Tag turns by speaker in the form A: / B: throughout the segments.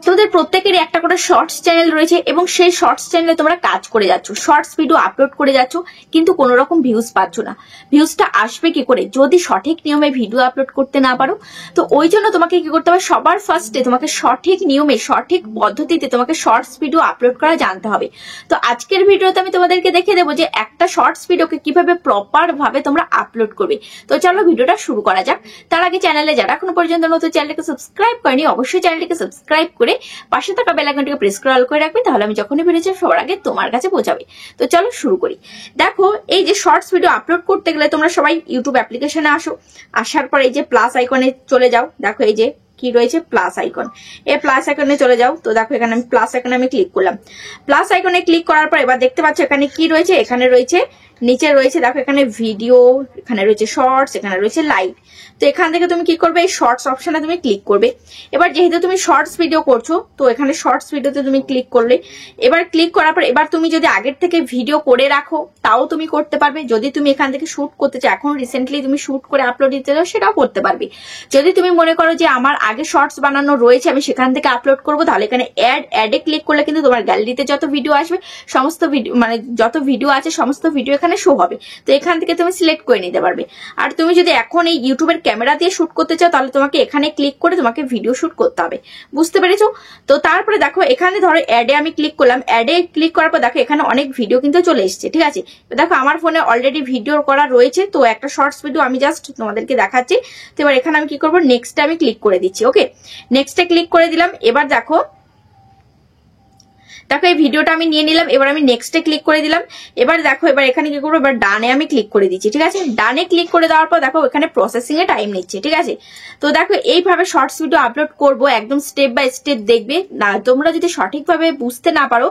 A: তোমাদের প্রত্যেকেরই একটা করে শর্টস চ্যানেল রয়েছে এবং সেই শর্টস চ্যানেলে তোমরা কাজ করে যাচ্ছ, শর্টস ভিডিও আপলোড করে যাচ্ছ, কিন্তু কোনো রকম ভিউজ পাচ্ছ না। ভিউজটা আসবে কি করে যদি সঠিক নিয়মে ভিডিও আপলোড করতে না পারো? তো ওই জন্য তোমাকে কি করতে হবে, সবার ফার্স্টে তোমাকে সঠিক নিয়মে সঠিক পদ্ধতিতে তোমাকে শর্টস ভিডিও আপলোড করা জানতে হবে। তো আজকের ভিডিওতে আমি তোমাদেরকে দেখিয়ে দেবো যে একটা শর্টস ভিডিওকে কিভাবে প্রপার ভাবে তোমরা আপলোড করবে। তো চলো ভিডিওটা শুরু করা যাক। তার আগে চ্যানেলে যারা এখনো পর্যন্ত নতুন, চ্যানেলটাকে সাবস্ক্রাইব করেনি অবশ্যই চ্যানেলটিকে সাবস্ক্রাইব করে পাশে থাকা বেল আইকনটিকে প্রেস করে অল করে রাখবে, তাহলে আমি যখনই ভিডিও চাই সবার আগে তোমার কাছে পৌঁছাবে। তো চলো শুরু করি। দেখো এই যে শর্টস ভিডিও আপলোড করতে গেলে তোমরা সবাই ইউটিউব অ্যাপ্লিকেশনে আসো, আসার পর এই যে প্লাস আইকনে চলে যাও। দেখো এই যে কি রয়েছে প্লাস আইকন, এই প্লাস আইকনে চলে যাও। তো দেখো এখানে আমি প্লাস আইকনে আমি ক্লিক করলাম। প্লাস আইকনে ক্লিক করার পর এবার দেখতে পাচ্ছ এখানে কি রয়েছে, এখানে রয়েছে নিচে রয়েছে দেখো এখানে ভিডিও, এখানে রয়েছে শর্টস, এখানে রয়েছে লাইভ। তো এখান থেকে তুমি কি করবে, এই শর্টস অপশনে তুমি ক্লিক করবে। এবার যেহেতু তুমি শর্টস ভিডিও করছো তো এখানে শর্টস ভিডিওতে তুমি ক্লিক করলে, এবার ক্লিক করার পর এবার তুমি যদি আগের থেকে ভিডিও করে রাখো তাও তুমি করতে পারবে। যদি তুমি এখান থেকে শুট করতে চাও, এখন রিসেন্টলি তুমি শুট করে আপলোড দিতে চাও সেটাও করতে পারবে। যদি তুমি মনে করো যে আমার আগে শর্টস বানানো রয়েছে আমি সেখান থেকে আপলোড করবো, তাহলে এখানে অ্যাডে ক্লিক করলে কিন্তু তোমার গ্যালারিতে যত ভিডিও আসবে সমস্ত ভিডিও মানে যত ভিডিও আছে সমস্ত ভিডিও এখানে শো হবে। তো এখান থেকে তুমি সিলেক্ট করে নিতে পারবে। আর তুমি যদি এখন এই ইউটিউবের ক্যামেরা দিয়ে শুট করতে চাও তাহলে তোমাকে এখানে ক্লিক করে তোমাকে ভিডিও শুট করতে হবে। বুঝতে পেরেছো? তো তারপরে দেখো এখানে ধরো অ্যাডে আমি ক্লিক করলাম। অ্যাডে ক্লিক করার পর দেখো এখানে অনেক ভিডিও কিন্তু চলে এসেছে, ঠিক আছে। দেখো আমার ফোনে অলরেডি ভিডিও করা রয়েছে, তো একটা শর্টস ভিডিও আমি জাস্ট তোমাদেরকে দেখাচ্ছি। তো এবার এখানে আমি কি করবো, নেক্সটে আমি ক্লিক করে দিচ্ছি। ওকে, নেক্সটে ক্লিক করে দিলাম। এবার দেখো এই ভিডিওটা আমি নিয়ে নিলাম। এবার আমি নেক্সটে ক্লিক করে দিলাম। এবার দেখো এবার এখানে কি করবো, এবার ডানে আমি ক্লিক করে দিচ্ছি, ঠিক আছে। ডানে ক্লিক করে দেওয়ার পর দেখো এখানে প্রসেসিং এ টাইম নিচ্ছে, ঠিক আছে। তো দেখো এইভাবে শর্টস ভিডিও আপলোড করব, একদম স্টেপ বাই স্টেপ দেখবে। না তোমরা যদি সঠিকভাবে বুঝতে না পারো,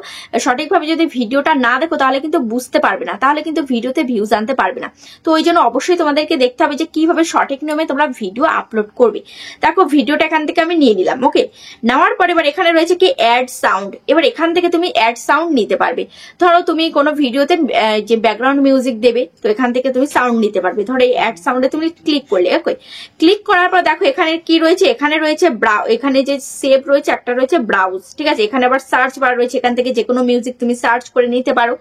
A: সঠিকভাবে যদি ভিডিওটা না দেখো তাহলে কিন্তু বুঝতে পারবে না, তাহলে কিন্তু ভিডিওতে ভিউজ আনতে পারবে না। তো ওই জন্য অবশ্যই তোমাদেরকে দেখতে হবে যে কিভাবে সঠিক নিয়মে তোমরা ভিডিও আপলোড করবে। দেখো ভিডিওটা এখান থেকে আমি নিয়ে নিলাম। ওকে, নেওয়ার পর এবার এখানে রয়েছে কি অ্যাড সাউন্ড। এবার এখান থেকে তুমি অ্যাড সাউন্ড নিতে পারবে। ধরো তুমি কোনো ভিডিওতে যে ব্যাকগ্রাউন্ড মিউজিক দেবে তো এখান থেকে তুমি সাউন্ড নিতে পারবে। ধরো এই অ্যাড সাউন্ডে তুমি ক্লিক করলে। ওকে, ক্লিক করার পর দেখো এখানে কি রয়েছে, এখানে রয়েছে এখানে যে সেভ রয়েছে একটা রয়েছে ব্রাউজ, ঠিক আছে। এখানে আবার সার্চ বার রয়েছে, এখান থেকে যে কোনো মিউজিক তুমি সার্চ করে নিতে পারো।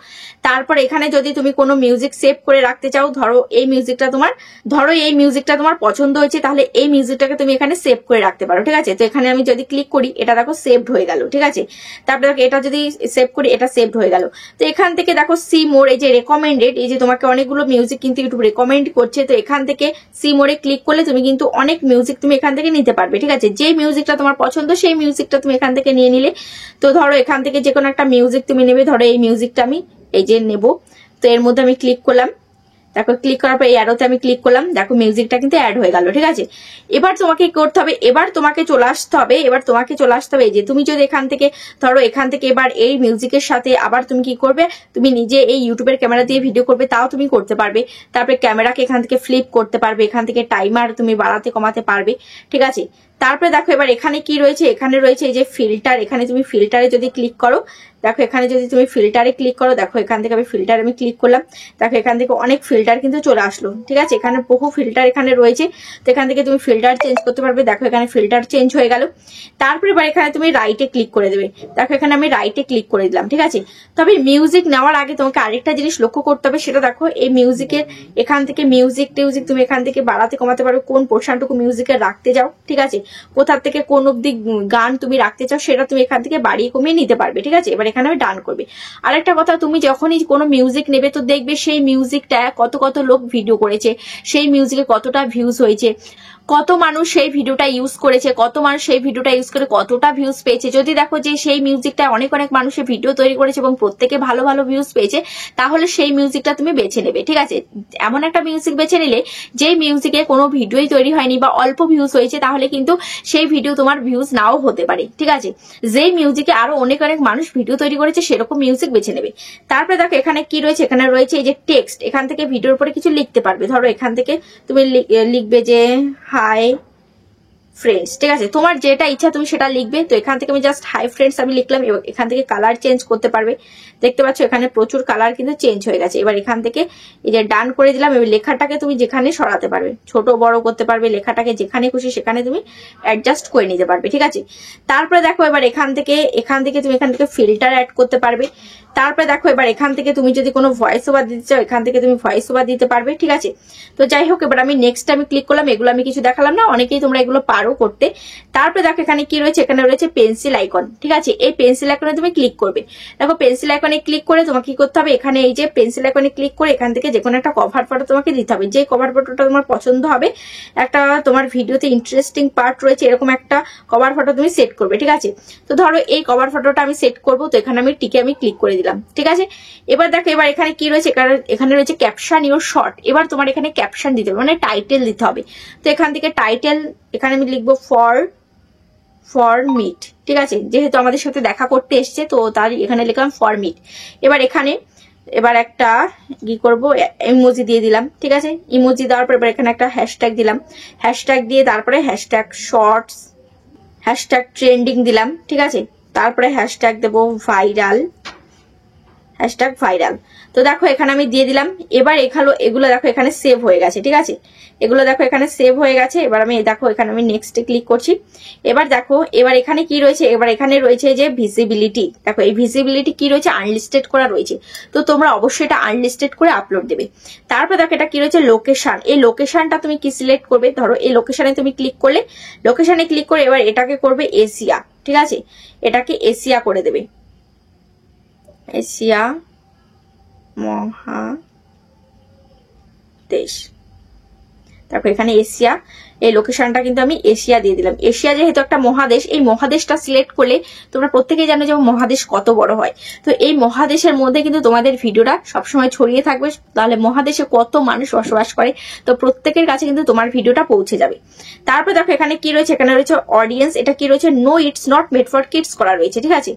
A: তারপর এখানে যদি তুমি কোনো মিউজিক সেভ করে রাখতে চাও, ধরো এই মিউজিকটা তোমার পছন্দ হয়েছে, তাহলে এই মিউজিকটাকে তুমি এখানে সেভ করে রাখতে পারো, ঠিক আছে। তো এখানে আমি যদি ক্লিক করি এটা দেখো সেভড হয়ে গেল, ঠিক আছে। তারপরে এটা যদি সেভ করি এটা সেভড হয়ে গেল। তো এখান থেকে দেখো সি মোর, এই যে রেকমেন্ডেড, এই যে তোমাকে অনেকগুলো মিউজিক কিন্তু ইউটিউব রেকমেন্ড করছে, তো এখান থেকে সি মোরে ক্লিক করলে তুমি কিন্তু অনেক মিউজিক তুমি এখান থেকে নিতে পারবে, ঠিক আছে। যে মিউজিকটা তোমার পছন্দ সেই মিউজিকটা তুমি এখান থেকে নিয়ে নিলে। তো ধরো এখান থেকে যে কোনো একটা মিউজিক তুমি নেবে, ধরো এই মিউজিকটা আমি এই যে নেবো। তো এর মধ্যে আমি ক্লিক করলাম। দেখো ক্লিক করার পর এই অ্যারোতে আমি ক্লিক করলাম, দেখো মিউজিকটা কিন্তু অ্যাড হয়ে গেল, ঠিক আছে। এবার তোমাকে কি করতে হবে, এবার তোমাকে চলে আসতে হবে এই যে তুমি যদি এখান থেকে ধরো এখান থেকে এবার এই মিউজিকের সাথে আবার তুমি কি করবে, তুমি নিজে এই ইউটিউবের ক্যামেরা দিয়ে ভিডিও করবে তাও তুমি করতে পারবে। তারপরে ক্যামেরাকে এখান থেকে ফ্লিপ করতে পারবে, এখান থেকে টাইমার তুমি বাড়াতে কমাতে পারবে, ঠিক আছে। তারপরে দেখো এবার এখানে কি রয়েছে, এখানে রয়েছে এই যে ফিল্টার। এখানে তুমি ফিল্টারে যদি ক্লিক করো, দেখো এখানে যদি তুমি ফিল্টারে ক্লিক করো, দেখো এখান থেকে আমি ফিল্টার আমি ক্লিক করলাম। দেখো এখান থেকে অনেক ফিল্টার কিন্তু চলে আসলো, ঠিক আছে। এখানে বহু ফিল্টার এখানে রয়েছে, তো এখান থেকে তুমি ফিল্টার চেঞ্জ করতে পারবে। দেখো এখানে ফিল্টার চেঞ্জ হয়ে গেল। তারপরে এবার এখানে তুমি রাইটে ক্লিক করে দেবে। দেখো এখানে আমি রাইটে ক্লিক করে দিলাম, ঠিক আছে। তবে মিউজিক নেওয়ার আগে তোমাকে আরেকটা জিনিস লক্ষ্য করতে হবে, সেটা দেখো এই মিউজিকের এখান থেকে মিউজিক তুমি এখান থেকে বাড়াতে কমাতে পারো, কোন পোর্শনটুকু মিউজিকের রাখতে যাও, ঠিক আছে। কোথা থেকে কোন অব্দি গান তুমি রাখতে চাও সেটা তুমি এখান থেকে বাড়িয়ে কমিয়ে নিতে পারবে, ঠিক আছে। এবার এখানে আমি ডান করবে। আরেকটা কথা, তুমি যখনই কোনো মিউজিক নেবে তো দেখবে সেই মিউজিকটা কত লোক ভিডিও করেছে, সেই মিউজিকে কতটা ভিউজ হয়েছে, কত মানুষ সেই ভিডিওটা ইউজ করেছে, কত মানুষ সেই ভিডিওটা ইউজ করে কতটা ভিউজ পেয়েছে। যদি দেখো যে সেই মিউজিকটা অনেক মানুষের ভিডিও তৈরি করেছে এবং প্রত্যেকে ভালো ভিউজ পেয়েছে, তাহলে সেই মিউজিকটা তুমি বেছে নেবে, ঠিক আছে। এমন একটা মিউজিক বেছে নিলে যেই মিউজিকে কোনো ভিডিওই তৈরি হয়নি বা অল্প ভিউজ হয়েছে, তাহলে কিন্তু সেই ভিডিও তোমার ভিউজ নাও হতে পারে, ঠিক আছে। যেই মিউজিকে আরো অনেক মানুষ ভিডিও তৈরি করেছে সেরকম মিউজিক বেছে নেবে। তারপরে দেখো এখানে কি রয়েছে, এখানে রয়েছে এই যে টেক্সট। এখান থেকে ভিডিওর উপরে কিছু লিখতে পারবে। ধরো এখান থেকে তুমি লিখবে যে হাই ফ্রেন্ডস, ঠিক আছে, তোমার যেটা ইচ্ছা তুমি সেটা লিখবে। তো এখান থেকে আমি জাস্ট হাই ফ্রেন্ডস আমি লিখলাম। এখান থেকে কালার চেঞ্জ করতে পারবে, দেখতে পাচ্ছ এখানে প্রচুর কালার কিন্তু চেঞ্জ হয়ে গেছে। এবার এখান থেকে এই যে ডান করে দিলাম। এবার লেখাটাকে তুমি যেখানে সরাতে পারবে, ছোট বড় করতে পারবে, লেখাটাকে যেখানে খুশি সেখানে তুমি অ্যাডজাস্ট করে নিতে পারবে, ঠিক আছে। তারপরে দেখো এবার এখান থেকে তুমি এখান থেকে ফিল্টার অ্যাড করতে পারবে। তারপরে দেখো এবার এখান থেকে তুমি যদি কোনো ভয়েস ওভার দিতে চাও এখান থেকে তুমি ভয়েস ওভার দিতে পারবে, ঠিক আছে। তো যাই হোক, এবার আমি নেক্সট আমি ক্লিক করলাম। এগুলো আমি কিছু দেখালাম না, অনেকেই তোমরা এগুলো পারো করতে। তারপরে দেখো এখানে কি রয়েছে, এখানে রয়েছে পেন্সিল আইকন, ঠিক আছে। এই পেন্সিল আইকনে তুমি ক্লিক করবে। দেখো পেন্সিল আইকনে ক্লিক করে তোমাকে কি করতে হবে, এখানে এই যে পেন্সিল আইকনে ক্লিক করে এখান থেকে যে কোনো একটা কভার ফটো তোমাকে দিতে হবে। যে কভার ফটোটা তোমার পছন্দ হবে, একটা তোমার ভিডিওতে ইন্টারেস্টিং পার্ট রয়েছে এরকম একটা কভার ফটো তুমি সেট করবে, ঠিক আছে। তো ধরো এই কভার ফটোটা আমি সেট করবো, তো এখানে আমি টিকে আমি ক্লিক করে দিলাম, ঠিক আছে। এবার দেখো এবার এখানে কি রয়েছে, এখানে রয়েছে ক্যাপশন ইওর শর্ট। এবার তোমার এখানে ক্যাপশন দিতে হবে, মানে টাইটেল দিতে হবে। তো এখান থেকে টাইটেল এখানে আমি লিখবো ফর মিট, ঠিক আছে, যেহেতু আমাদের সাথে দেখা করতে এসছে তো তার এখানে লিখলাম ফর মিট। এবার একটা কি করবো, ইমোজি দিয়ে দিলাম, ঠিক আছে। ইমোজি দেওয়ার পর এবার এখানে একটা হ্যাশট্যাগ দিলাম। হ্যাশট্যাগ দিয়ে তারপরে হ্যাশট্যাগ শর্টস, হ্যাশট্যাগ ট্রেন্ডিং দিলাম, ঠিক আছে। তারপরে হ্যাশট্যাগ দেবো ভাইরাল, হ্যাশট্যাগ ভাইরাল। তো দেখো এখানে আমি দিয়ে দিলাম। এবার এগুলো দেখো এখানে সেভ হয়ে গেছে, ঠিক আছে। এগুলো দেখো এখানে সেভ হয়ে গেছে। এবার আমি দেখো এখানে আমি নেক্সটে ক্লিক করছি। এবার দেখো এবার এখানে কি রয়েছে, এবার এখানে রয়েছে যে ভিজিবিলিটি। দেখো এই ভিজিবিলিটি কি রয়েছে, আনলিস্টেড করা রয়েছে। তো তোমরা অবশ্যই এটা আনলিস্টেড করে আপলোড দেবে। তারপর দেখো এটা কি রয়েছে, লোকেশন। এই লোকেশনটা তুমি কি সিলেক্ট করবে, ধরো এই লোকেশনে তুমি ক্লিক করলে, লোকেশনে ক্লিক করে এবার এটাকে করবে এশিয়া, ঠিক আছে। এটাকে এশিয়া করে দেবে, এশিয়া মহাদেশ। তারপর এখানে এশিয়া, এই লোকেশনটা কিন্তু আমি এশিয়া দিয়ে দিলাম। এশিয়া যেহেতু একটা মহাদেশ, এই মহাদেশটা সিলেক্ট করলে তোমরা প্রত্যেকেই জানো যে মহাদেশ কত বড় হয়। তো এই মহাদেশের মধ্যে কিন্তু তোমাদের ভিডিওটা সবসময় ছড়িয়ে থাকবে। তাহলে মহাদেশে কত মানুষ বসবাস করে, তো প্রত্যেকের কাছে কিন্তু তোমার ভিডিওটা পৌঁছে যাবে। তারপর দেখো এখানে কি রয়েছে, এখানে রয়েছে অডিয়েন্স। এটা কি রয়েছে, no it's not made for kids করা রয়েছে, ঠিক আছে।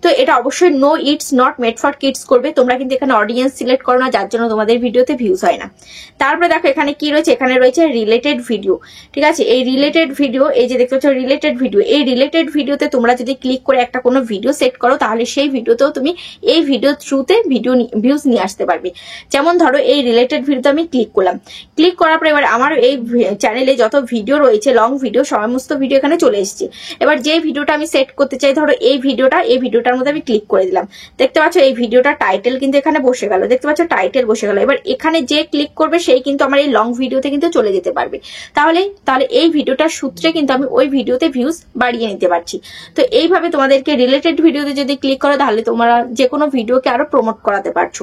A: তো এটা অবশ্যই no it's not made for kids করবে। তোমরা কিন্তু এখানে অডিয়েন্স সিলেক্ট করো না, যার জন্য তোমাদের ভিডিওতে ভিউজ হয় না। তারপরে দেখো এখানে কি রয়েছে, এখানে রয়েছে রিলেটেড ভিডিও, ঠিক আছে। এই রিলেটেড ভিডিও, এই যে দেখতে পাচ্ছ রিলেটেড ভিডিও, এই রিলেটেড ভিডিওতে তোমরা যদি ক্লিক করে একটা কোনো ভিডিও সেট করো তাহলে সেই ভিডিওতেও তুমি এই ভিডিও থ্রুতে ভিউজ নিয়ে আসতে পারবে। যেমন ধরো এই রিলেটেড ভিডিওতে আমি ক্লিক করলাম। ক্লিক করার পর এবার আমার এই চ্যানেলে যত ভিডিও রয়েছে লং ভিডিও, সমস্ত ভিডিও এখানে চলে এসেছে। এবার যে ভিডিওটা আমি সেট করতে চাই, ধরো এই ভিডিওটার মধ্যে আমি ক্লিক করে দিলাম। দেখতে পাচ্ছ এই ভিডিওটা টাইটেল কিন্তু এখানে বসে গেল, দেখতে পাচ্ছ টাইটেল বসে গেল। এবার এখানে যে ক্লিক করবে সেই কিন্তু আমার এই লং ভিডিওতে কিন্তু চলে যেতে পারবে। তাহলে এই ভিডিওটার সূত্রে কিন্তু আমি ওই ভিডিওতে ভিউজ বাড়িয়ে নিতে পারছি। তো এইভাবে তোমাদেরকে রিলেটেড ভিডিওতে যদি ক্লিক করো তাহলে তোমরা যে কোনো ভিডিওকে আরো প্রমোট করাতে পারছো।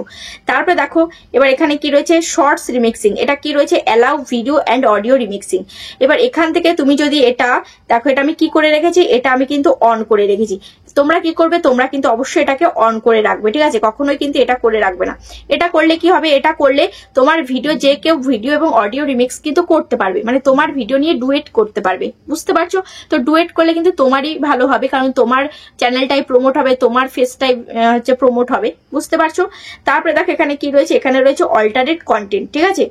A: তারপরে দেখো এবার এখানে কি রয়েছে, শর্টস রিমিক্সিং। এটা কি রয়েছে, allow video and audio remixing. এবার এখান থেকে তুমি যদি এটা দেখো, এটা আমি কি করে রেখেছি, এটা আমি কিন্তু অন করে রেখেছি। তোমরা কি করবে, তোমরা কিন্তু অবশ্যই এটাকে অন করে রাখবে, ঠিক আছে। কখনোই কিন্তু এটা করে রাখবে না। এটা করলে কি হবে, এটা করলে তোমার ভিডিও যে কেউ ভিডিও এবং অডিও রিমিক্স কিন্তু করতে পারবে, মানে তোমার ভিডিও নিয়ে ডুয়েট করতে পারবে, বুঝতে পারছো। তো ডুয়েট করলে কিন্তু তোমারই ভালো হবে, কারণ তোমার চ্যানেলটাই প্রমোট হবে, তোমার ফেসটাই হচ্ছে প্রমোট হবে, বুঝতে পারছো। তারপরে দেখো এখানে কি রয়েছে, এখানে রয়েছে অল্টারনেট কন্টেন্ট, ঠিক আছে।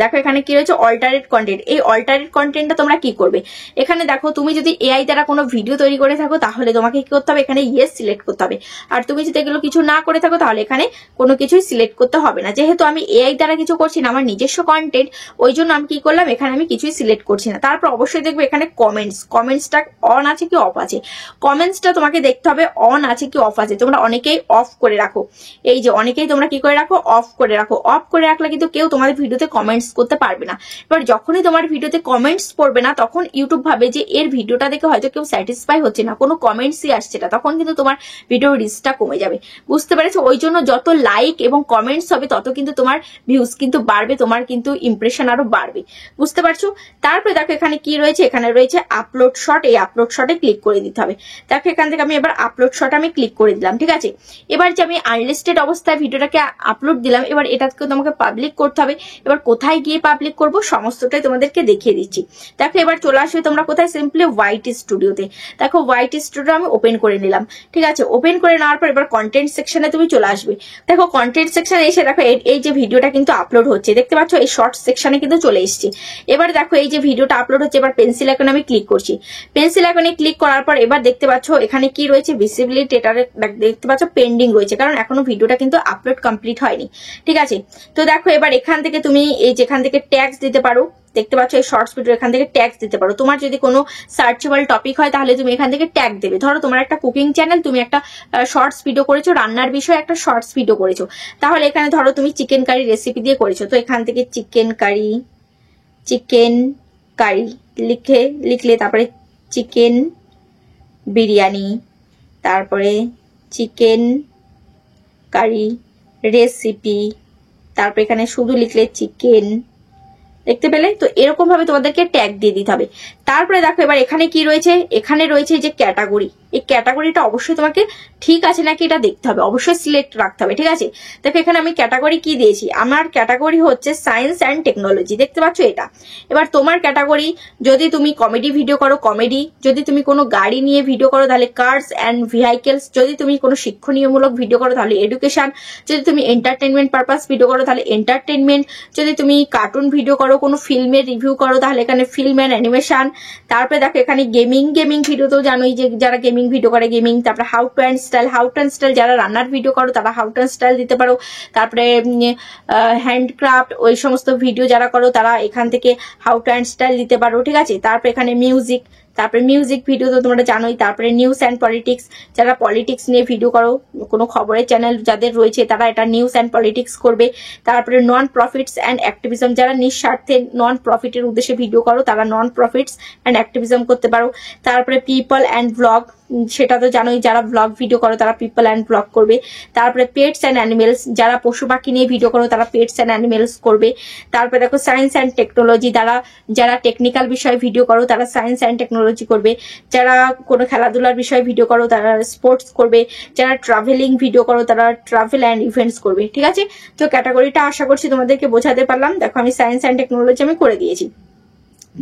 A: দেখো এখানে কি রয়েছে, অল্টারনেট কন্টেন্ট। এই অল্টারনেট কন্টেন্টটা তোমরা কি করবে, এখানে দেখো তুমি যদি এআই দ্বারা কোনো ভিডিও তৈরি করে থাকো তাহলে তোমাকে কি করতে হবে, এখানে ইয়েস সিলেক্ট করতে হবে। আর তুমি যদি এগুলো কিছু না করে থাকো তাহলে এখানে কোনো কিছুই সিলেক্ট করতে হবে না। যেহেতু আমি এআই দ্বারা কিছু করছি না, আমার নিজস্ব কন্টেন্ট, ওই জন্য আমি কি করলাম, এখানে আমি কিছুই সিলেক্ট করছি না। তারপর অবশ্যই দেখবে এখানে কমেন্টসটা অন আছে কি অফ আছে। কমেন্টসটা তোমাকে দেখতে হবে অন আছে কি অফ আছে। তোমরা অনেকেই অফ করে রাখো, এই যে অনেকেই তোমরা কি করে রাখো, অফ করে রাখো। অফ করে রাখলে কিন্তু কেউ তোমাদের ভিডিওতে কমেন্টস করতে পারবে না। এবার যখনই তোমার ভিডিওতে কমেন্টস পড়বে না তখন ইউটিউব ভাবে যে এর ভিডিওটা দেখে হয়তো কেউ স্যাটিসফাই হচ্ছে না, কোনো কমেন্টসই আসছে না, তখন কিন্তু তোমার ভিডিওর রিচটা কমে যাবে, বুঝতে পেরেছো। ওই জন্য যত লাইক এবং কমেন্টস হবে তত কিন্তু তোমার ভিউজ কিন্তু বাড়বে, তোমার কিন্তু ইমপ্রেশন আরো বাড়বে, বুঝতে পারছো। তারপরে দেখো এখানে কি রয়েছে, এখানে রয়েছে আপলোড শট। এই আপলোড শটে ক্লিক করে দিতে হবে। দেখো এখান থেকে আমি এবার আপলোড শট আমি ক্লিক করে দিলাম, ঠিক আছে। এবার যে আমি আনলিস্টেড অবস্থায় ভিডিওটাকে আপলোড দিলাম, এবার এটাকে তোমাকে পাবলিক করতে হবে। এবার কোথায় কোথায় গিয়ে পাবলিক করব সমস্তটাই তোমাদেরকে দেখিয়ে দিচ্ছি। দেখো এবার চলে আসবে তোমরা কোথায়, সিম্পলি ওয়াইট স্টুডিওতে। দেখো ওয়াইট স্টুডিও আমি ওপেন করে নিলাম, ঠিক আছে। ওপেন করে নেওয়ার পর এবার কন্টেন্ট সেকশনে তুমি চলে আসবে। দেখো কন্টেন্ট সেকশনে এসে দেখো এই যে ভিডিওটা কিন্তু আপলোড হচ্ছে, দেখতে পাচ্ছ এই শর্টস সেকশনে কিন্তু চলে এসেছে। এবার দেখো এই যে ভিডিওটা আপলোড হচ্ছে, এবার পেন্সিল আইকনে আমি ক্লিক করছি। পেন্সিল আইকনে ক্লিক করার পর এবার দেখতে পাচ্ছ এখানে কি রয়েছে, ভিজিবিলিটি, এটা দেখতে পাচ্ছ পেন্ডিং রয়েছে, কারণ এখনো ভিডিওটা কিন্তু আপলোড কমপ্লিট হয়নি, ঠিক আছে। তো দেখো এবার এখান থেকে তুমি এই যেখান থেকে ট্যাগস দিতে পারো, দেখতে পাচ্ছ এই শর্টস ভিডিও, এখান থেকে ট্যাগস দিতে পারো। তোমার যদি কোনো সার্চেবল টপিক হয় তাহলে তুমি এখান থেকে ট্যাগ দেবে। ধরো তোমার একটা কুকিং চ্যানেল, তুমি একটা শর্টস ভিডিও করেছো, রান্নার বিষয়ে একটা শর্টস ভিডিও করেছো, তাহলে এখানে ধরো তুমি চিকেন কারি রেসিপি দিয়ে করেছো, তো এখান থেকে চিকেন কারি লিখলে, তারপরে চিকেন বিরিয়ানি, তারপরে চিকেন কারি রেসিপি, তারপর এখানে শুধু লিখলে চিকেন, দেখতে পেলে। তো এরকম ভাবে তোমাদেরকে ট্যাগ দিয়ে দিতে হবে। তারপরে দেখো এবার এখানে কি রয়েছে, এখানে রয়েছে যে ক্যাটাগরি, এই ক্যাটাগরিটা অবশ্যই তোমাকে ঠিক আছে নাকি এটা দেখতে হবে, অবশ্যই সিলেক্ট রাখতে হবে, ঠিক আছে। দেখো এখানে আমি ক্যাটাগরি কি দিয়েছি, আমার ক্যাটাগরি হচ্ছে সায়েন্স অ্যান্ড টেকনোলজি, দেখতে পাচ্ছ এটা। এবার তোমার ক্যাটাগরি, যদি তুমি কমেডি ভিডিও করো কমেডি, যদি তুমি কোনো গাড়ি নিয়ে ভিডিও করো তাহলে কার্স অ্যান্ড ভেহিকেলস, যদি তুমি কোনো শিক্ষণীয়মূলক ভিডিও করো তাহলে এডুকেশন, যদি তুমি এন্টারটেনমেন্ট পারপাস ভিডিও করো তাহলে এন্টারটেনমেন্ট, যদি তুমি কার্টুন ভিডিও করো, কোনো ফিল্মের রিভিউ করো তাহলে এখানে ফিল্ম অ্যান্ড অ্যানিমেশন। তারপরে দেখো এখানে গেমিং ভিডিও তো জানোই যে যারা গেমিং ভিডিও করে গেমিং। তারপরে হাউ টু অ্যান্ড স্টাইল, যারা রান্নার ভিডিও করো তারা হাউ টু অ্যান্ড স্টাইল দিতে পারো। তারপরে হ্যান্ডক্রাফট, ওই সমস্ত ভিডিও যারা করো তারা এখান থেকে হাউ টু অ্যান্ড স্টাইল দিতে পারো, ঠিক আছে। তারপরে এখানে মিউজিক, তারপরে মিউজিক ভিডিও তো তোমরা জানোই। তারপরে নিউজ অ্যান্ড পলিটিক্স, যারা পলিটিক্স নিয়ে ভিডিও করো, কোনো খবরের চ্যানেল যাদের রয়েছে তারা এটা নিউজ অ্যান্ড পলিটিক্স করবে। তারপরে নন প্রফিটস অ্যান্ড অ্যাক্টিভিজম, যারা নিঃস্বার্থে নন প্রফিটের উদ্দেশ্যে ভিডিও করো তারা নন প্রফিটস অ্যান্ড অ্যাক্টিভিজম করতে পারো। তারপরে পিপল অ্যান্ড ব্লগ, সেটা তো জানোই, যারা ব্লগ ভিডিও করো তারা পিপল অ্যান্ড ব্লগ করবে। তারপরে পেটস অ্যান্ড অ্যানিমেলস, যারা পশু পাখি নিয়ে ভিডিও করো তারা পেটস অ্যান্ড অ্যানিমেলস করবে। তারপরে দেখো সায়েন্স অ্যান্ড টেকনোলজি, যারা টেকনিক্যাল বিষয়ে ভিডিও করো তারা সায়েন্স অ্যান্ড টেকনোলজি করবে। যারা কোনো খেলাধুলার বিষয়ে ভিডিও করো তারা স্পোর্টস করবে। যারা ট্রাভেলিং ভিডিও করো তারা ট্রাভেল অ্যান্ড ইভেন্টস করবে, ঠিক আছে। তো ক্যাটাগরিটা আশা করছি তোমাদেরকে বোঝাতে পারলাম। দেখো আমি সায়েন্স অ্যান্ড টেকনোলজি আমি করে দিয়েছি।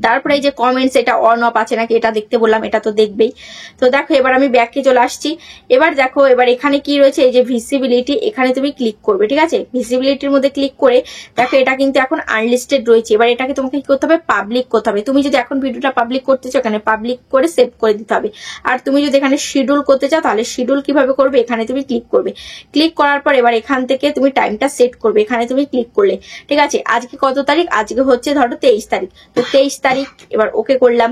A: তারপরে এই যে কমেন্টস, এটা অন অফ আছে নাকি এটা দেখতে বললাম, এটা তো দেখবেই। তো দেখো এবার আমি ব্যাকে চলে আসছি। এবার দেখো এবার এখানে কি রয়েছে, এই যে ভিজিবিলিটি, এখানে তুমি ক্লিক করবে, ঠিক আছে। ভিজিবিলিটির মধ্যে ক্লিক করে দেখো এটা কিন্তু এখন আনলিস্টেড রয়েছে। এবার এটাকে তোমাকে কি করতে হবে, পাবলিক করতে হবে। তুমি যদি এখন ভিডিওটা পাবলিক করতে চাও এখানে পাবলিক করে সেভ করে দিতে হবে। আর তুমি যদি এখানে শিডিউল করতে চাও তাহলে শিডিউল কিভাবে করবে, এখানে তুমি ক্লিক করবে। ক্লিক করার পর এবার এখান থেকে তুমি টাইমটা সেট করবে, এখানে তুমি ক্লিক করলে, ঠিক আছে। আজকে কত তারিখ, আজকে হচ্ছে ধরো 23 তারিখ, তো 23 তারিখ এবার ওকে করলাম।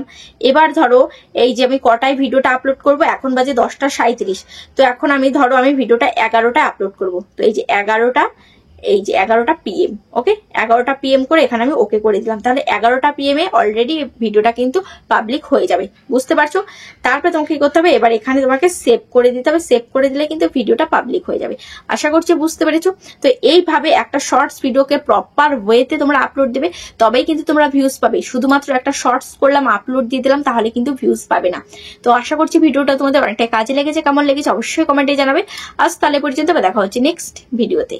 A: এবার ধরো এই যে আমি কটায় ভিডিওটা আপলোড করব, এখন বাজে 10টা 37, তো এখন আমি ধরো আমি ভিডিওটা 11টায় আপলোড করব। তো এই যে 11টা PM, ওকে 11টা PM করে এখানে আমি ওকে করে দিলাম। তাহলে 11টা PM এ অলরেডি ভিডিওটা কিন্তু পাবলিক হয়ে যাবে, বুঝতে পারছো। তারপরে তোমাকে কি করতে হবে, এবার এখানে তোমাকে সেভ করে দিতে হবে। সেভ করে দিলে কিন্তু ভিডিওটা পাবলিক হয়ে যাবে। আশা করছি বুঝতে পেরেছো। তো এইভাবে একটা শর্টস ভিডিওকে প্রপার ওয়েতে তোমরা আপলোড দেবে, তবেই কিন্তু তোমরা ভিউজ পাবে। শুধুমাত্র একটা শর্টস করলাম আপলোড দিয়ে দিলাম তাহলে কিন্তু ভিউজ পাবে না। তো আশা করছি ভিডিওটা তোমাদের অনেকটা কাজে লেগেছে। কেমন লেগেছে অবশ্যই কমেন্টে জানাবে। আজ তাহলে পর্যন্ত দেখা হচ্ছে নেক্সট ভিডিওতে।